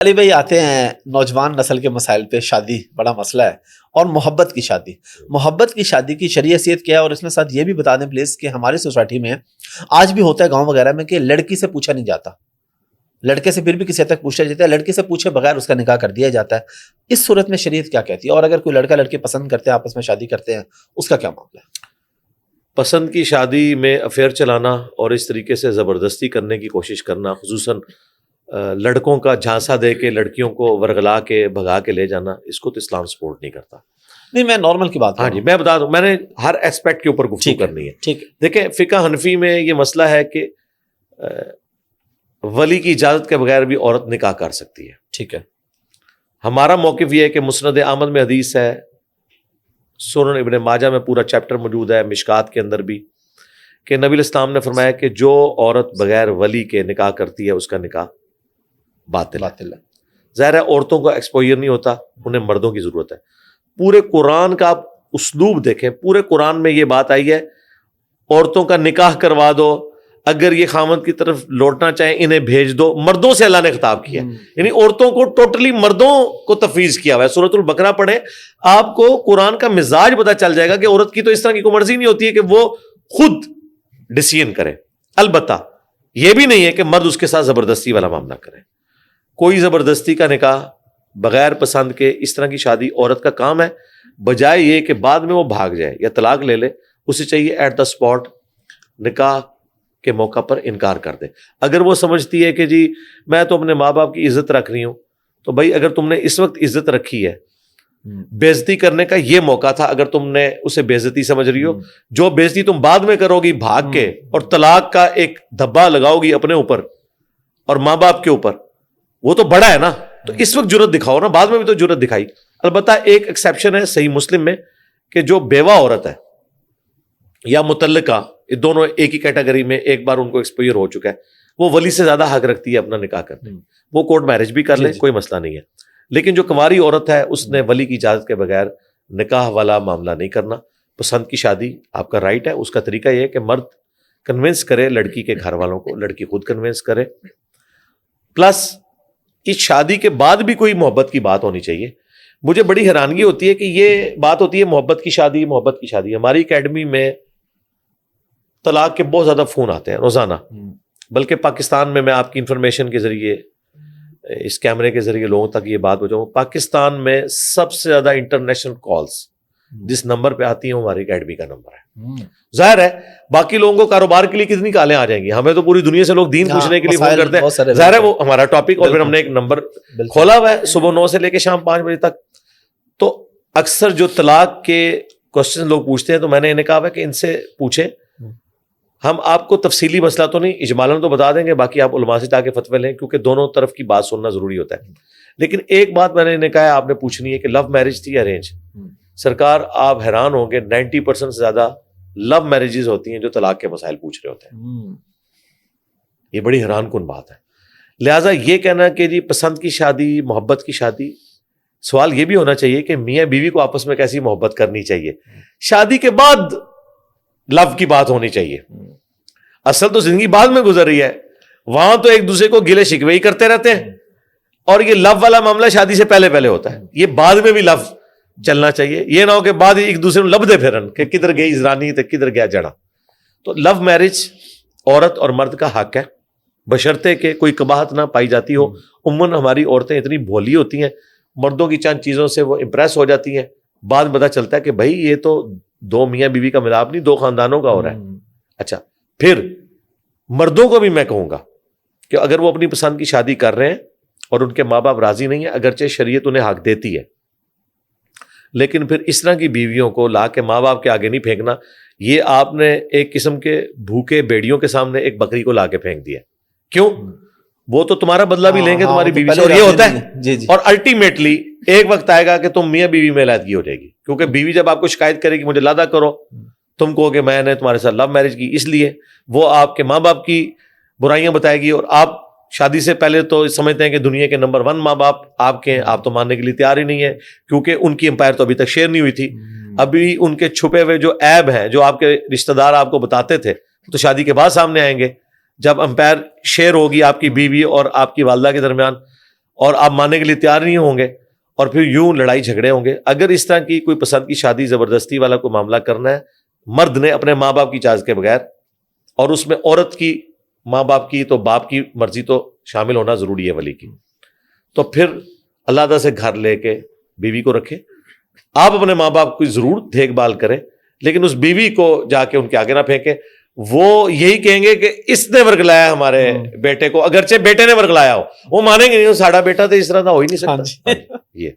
علی بھائی آتے ہیں نوجوان نسل کے مسائل پہ. شادی بڑا مسئلہ ہے اور محبت کی شادی. محبت کی شادی کی شرعی حیثیت کیا ہے؟ اور اس میں ساتھ یہ بھی بتا دیں پلیز کہ ہماری سوسائٹی میں آج بھی ہوتا ہے گاؤں وغیرہ میں کہ لڑکی سے پوچھا نہیں جاتا, لڑکے سے پھر بھی کسی حد تک پوچھا جاتا ہے, لڑکی سے پوچھے بغیر اس کا نکاح کر دیا جاتا ہے. اس صورت میں شریعت کیا کہتی ہے؟ اور اگر کوئی لڑکا لڑکی پسند کرتے ہیں, آپس میں شادی کرتے ہیں, اس کا کیا معاملہ ہے؟ پسند کی شادی میں افیئر چلانا اور اس طریقے سے زبردستی کرنے کی کوشش کرنا, خصوصاً لڑکوں کا جھانسا دے کے لڑکیوں کو ورغلا کے بھگا کے لے جانا, اس کو تو اسلام سپورٹ نہیں کرتا. نہیں, میں نارمل کی بات. ہاں جی, میں بتا دوں, میں نے ہر ایسپیکٹ کے اوپر گفتگو کرنی ہے. ٹھیک ہے. دیکھیں, فقہ حنفی میں یہ مسئلہ ہے کہ ولی کی اجازت کے بغیر بھی عورت نکاح کر سکتی ہے. ٹھیک ہے. ہمارا موقف یہ ہے کہ مسند احمد میں حدیث ہے, سنن ابن ماجہ میں پورا چیپٹر موجود ہے, مشکات کے اندر بھی, کہ نبی الاسلام نے فرمایا کہ جو عورت بغیر ولی کے نکاح کرتی ہے اس کا نکاح باطل ہے. ظاہر ہے عورتوں کا ایکسپوئر نہیں ہوتا, انہیں مردوں کی ضرورت ہے. پورے قرآن کا آپ اسلوب دیکھیں, پورے قرآن میں یہ بات آئی ہے عورتوں کا نکاح کروا دو, اگر یہ خامد کی طرف لوٹنا چاہیں انہیں بھیج دو. مردوں سے اللہ نے خطاب کیا, یعنی عورتوں کو ٹوٹلی مردوں کو تفویض کیا ہوا ہے. سورۃ البقرہ پڑھیں, آپ کو قرآن کا مزاج پتہ چل جائے گا کہ عورت کی تو اس طرح کی کوئی مرضی نہیں ہوتی ہے کہ وہ خود ڈیسیژن کرے. البتہ یہ بھی نہیں ہے کہ مرد اس کے ساتھ زبردستی والا معاملہ کرے. کوئی زبردستی کا نکاح بغیر پسند کے, اس طرح کی شادی عورت کا کام ہے, بجائے یہ کہ بعد میں وہ بھاگ جائے یا طلاق لے لے. اسے چاہیے ایٹ دا اسپاٹ نکاح کے موقع پر انکار کر دے. اگر وہ سمجھتی ہے کہ جی میں تو اپنے ماں باپ کی عزت رکھ رہی ہوں, تو بھائی اگر تم نے اس وقت عزت رکھی ہے, بےعزتی کرنے کا یہ موقع تھا, اگر تم نے اسے بےعزتی سمجھ رہی ہو, جو بےعزتی تم بعد میں کرو گی بھاگ کے اور طلاق کا ایک دھبا لگاؤ گی اپنے اوپر اور ماں باپ کے اوپر, وہ تو بڑا ہے نا. تو اس وقت جرت دکھاؤ نا, بعد میں بھی تو جرت دکھائی. البتہ ایک ایکسیپشن ہے صحیح مسلم میں کہ جو بیوہ عورت ہے یا متعلقہ, یہ دونوں ایک ہی کیٹیگری میں, ایک بار ان کو ایکسپوئر ہو چکا ہے, وہ ولی سے زیادہ حق رکھتی ہے اپنا نکاح کرنے. وہ کورٹ میرج بھی کر لیں, کوئی مسئلہ نہیں ہے. لیکن جو کنواری عورت ہے اس نے ولی کی اجازت کے بغیر نکاح والا معاملہ نہیں کرنا. پسند کی شادی آپ کا رائٹ ہے. اس کا طریقہ یہ ہے کہ مرد کنونس کرے لڑکی کے گھر والوں کو, لڑکی خود کنونس کرے. پلس اس شادی کے بعد بھی کوئی محبت کی بات ہونی چاہیے. مجھے بڑی حیرانگی ہوتی ہے کہ یہ بات ہوتی ہے محبت کی شادی, محبت کی شادی. ہماری اکیڈمی میں طلاق کے بہت زیادہ فون آتے ہیں روزانہ, بلکہ پاکستان میں آپ کی انفارمیشن کے ذریعے, اس کیمرے کے ذریعے لوگوں تک یہ بات پہنچاؤں, پاکستان میں سب سے زیادہ انٹرنیشنل کالز جس نمبر پہ آتی ہیں وہ ہماری اکیڈمی کا نمبر ہے. ظاہر ہے باقی لوگوں کو کاروبار کے لیے کتنی کالیں آ جائیں گی, ہمیں تو پوری دنیا سے لوگ دین پوچھنے کے لیے فون کرتے ہیں. ظاہر ہے وہ ہمارا ٹاپک, اور پھر ہم نے ایک نمبر کھولا ہوا ہے صبح 9 سے لے کے شام 5 بجے تک. تو اکثر جو طلاق کے کوشچن لوگ پوچھتے ہیں, تو میں نے انہیں کہا ہے کہ ان سے پوچھیں, ہم آپ کو تفصیلی مسئلہ تو نہیں, اجمالاً تو بتا دیں گے, باقی آپ علماء سے جا کے فتوے لیں, کیونکہ دونوں طرف کی بات سننا ضروری ہوتا ہے. لیکن ایک بات میں نے انہیں کہا ہے آپ نے پوچھنی ہے کہ لو میرج تھی ارینج. سرکار آپ حیران ہوں گے, 90% سے زیادہ لو میرجز ہوتی ہیں جو طلاق کے مسائل پوچھ رہے ہوتے ہیں. یہ بڑی حیران کن بات ہے. لہٰذا یہ کہنا کہ جی پسند کی شادی, محبت کی شادی, سوال یہ بھی ہونا چاہیے کہ میاں بیوی کو آپس میں کیسی محبت کرنی چاہیے. شادی کے بعد لو کی بات ہونی چاہیے. اصل تو زندگی بعد میں گزر رہی ہے, وہاں تو ایک دوسرے کو گلے شکوے ہی کرتے رہتے ہیں, اور یہ لو والا معاملہ شادی سے پہلے پہلے ہوتا ہے. یہ بعد میں بھی لو چلنا چاہیے, یہ نہ ہو کہ بعد ایک دوسرے میں لبدے پھرن کہ کدھر گئی ازرانی تو کدھر گیا جڑا. تو لو میرج عورت اور مرد کا حق ہے, بشرطے کہ کوئی قباحت نہ پائی جاتی ہو. عموماً ہماری عورتیں اتنی بھولی ہوتی ہیں, مردوں کی چند چیزوں سے وہ امپریس ہو جاتی ہیں, بعد پتہ چلتا ہے کہ بھائی یہ تو دو میاں بیوی کا ملاپ نہیں, 2 خاندانوں کا ہو رہا ہے. اچھا, پھر مردوں کو بھی میں کہوں گا کہ اگر وہ اپنی پسند کی شادی کر رہے ہیں اور ان کے ماں باپ راضی نہیں ہیں, اگرچہ شریعت انہیں حق دیتی ہے, لیکن پھر اس طرح کی بیویوں کو لا کے ماں باپ کے آگے نہیں پھینکنا. یہ آپ نے ایک قسم کے بھوکے بیڑیوں کے سامنے ایک بکری کو لا کے پھینک دیا. کیوں؟ وہ تو تمہارا بدلہ بھی لیں گے تمہاری بیوی سے, اور یہ ہوتا ہے. اور الٹیمیٹلی ایک وقت آئے گا کہ تم میاں بیوی میں علیحدگی ہو جائے گی, کیونکہ بیوی جب آپ کو شکایت کرے گی مجھے لادہ کرو, تم کہو کہ میں نے تمہارے ساتھ لو میرج کی, اس لیے وہ آپ کے ماں باپ کی برائیاں بتائے گی, اور آپ شادی سے پہلے تو سمجھتے ہیں کہ دنیا کے نمبر 1 ماں باپ آپ کے ہیں, آپ تو ماننے کے لیے تیار ہی نہیں ہے, کیونکہ ان کی امپائر تو ابھی تک شیئر نہیں ہوئی تھی. ابھی ان کے چھپے ہوئے جو عیب ہیں جو آپ کے رشتہ دار آپ کو بتاتے تھے, تو شادی کے بعد سامنے آئیں گے جب امپائر شیئر ہوگی آپ کی بیوی اور آپ کی والدہ کے درمیان. اور آپ ماننے کے لیے تیار نہیں ہوں گے اور پھر یوں لڑائی جھگڑے ہوں گے. اگر اس طرح کی کوئی پسند کی شادی زبردستی والا کوئی معاملہ کرنا ہے مرد نے اپنے ماں باپ کی اجازت کے بغیر, اور اس میں عورت کی ماں باپ کی تو باپ کی مرضی تو شامل ہونا ضروری ہے ولی کی, تو پھر علیحدہ سے گھر لے کے بیوی کو رکھے. آپ اپنے ماں باپ کی ضرور دیکھ بھال کریں لیکن اس بیوی کو جا کے ان کے آگے نہ پھینکیں. وہ یہی کہیں گے کہ اس نے ورگلایا ہمارے بیٹے کو, اگرچہ بیٹے نے ورگلایا ہو, وہ مانیں گے نہیں, ساڑھا بیٹا تو اس طرح کا ہو ہی نہیں سکتا. یہ